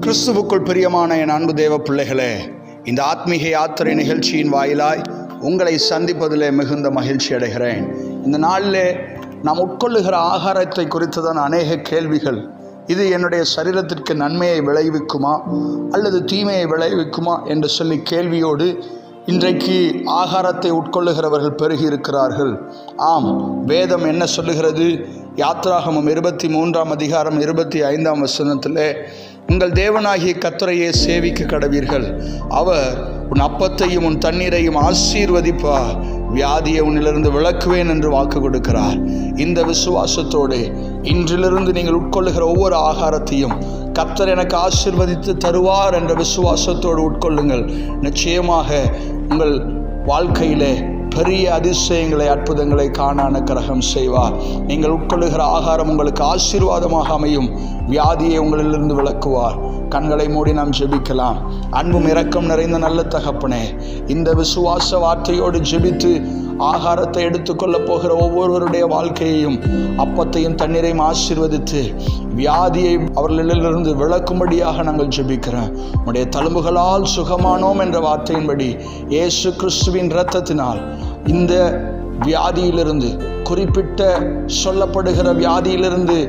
கிறிஸ்துவுக்குள் பிரியமான என் அன்பு தேவ பிள்ளைகளே, இந்த ஆத்மீக யாத்திரை நிகழ்ச்சியின் வாயிலாய் உங்களை சந்திப்பதிலே மிகுந்த மகிழ்ச்சி அடைகிறேன். இந்த நாளிலே நாம் உட்கொள்ளுகிற ஆகாரத்தை குறித்துதான் அநேக கேள்விகள். இது என்னுடைய சரீரத்திற்கு நன்மையை விளைவிக்குமா அல்லது தீமையை விளைவிக்குமா என்று சொல்லி கேள்வியோடு இன்றைக்கு ஆகாரத்தை உட்கொள்ளுகிறவர்கள் பெருகி இருக்கிறார்கள். ஆம், வேதம் என்ன சொல்லுகிறது? யாத்திராகமம் 23 அதிகாரம் 25 வசனத்திலே, உங்கள் தேவனாகிய கர்த்தரையே சேவிக்க கடவீர்கள், அவர் உன் அப்பத்தையும் உன் தண்ணீரையும் ஆசீர்வதிப்பார், வியாதியை உன்னிலிருந்து விலக்குவேன் என்று வாக்கு கொடுக்கிறார். இந்த விசுவாசத்தோடு இன்றிலிருந்து நீங்கள் உட்கொள்ளுகிற ஒவ்வொரு ஆகாரத்தையும் கர்த்தர் எனக்கு ஆசீர்வதித்து தருவார் என்ற விசுவாசத்தோடு உட்கொள்ளுங்கள். நிச்சயமாக உங்கள் வாழ்க்கையிலே பெரிய அதிசயங்களை, அற்புதங்களை காண அனுக்கிரகம் செய்வார். நீங்கள் உட்கொள்ளுகிற ஆகாரம் உங்களுக்கு ஆசீர்வாதமாக அமையும், வியாதியை உங்களிலிருந்து விலக்குவார். கண்களை மூடி நாம் ஜெபிக்கலாம். அன்பும் இரக்கம் நிறைந்த நல்ல தகப்பனே, இந்த விசுவாச வார்த்தையோடு ஜெபித்து ஆகாரத்தை எடுத்துக்கொள்ளப் போகிற ஒவ்வொருவருடைய வாழ்க்கையையும் அப்பத்தையும் தண்ணீரையும் ஆசீர்வதித்து வியாதியை அவர்களிலிருந்து விலக்கும்படியாக நாங்கள் ஜெபிக்கிறோம். உடைய தழும்புகளால் சுகமானோம் என்ற வார்த்தையின்படி இயேசு கிறிஸ்துவின் இரத்தத்தினால் இந்த வியாதியிலிருந்து, குறிப்பிட்ட சொல்லப்படுகிற வியாதியிலிருந்து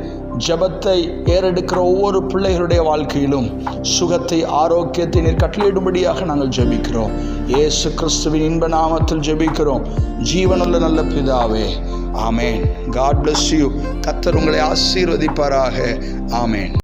ஜெபத்தை ஏறெடுக்கிற ஒவ்வொரு பிள்ளைகளுடைய வாழ்க்கையிலும் சுகத்தை, ஆரோக்கியத்தை நீர் கட்டளையிடும்படியாக நாங்கள் ஜெபிக்கிறோம். இயேசு கிறிஸ்துவின் இன்ப நாமத்தில் ஜெபிக்கிறோம், ஜீவனுள்ள நல்ல பிதாவே. ஆமேன். God bless you. கர்த்தர் உங்களை ஆசீர்வதிப்பாராக. ஆமேன்.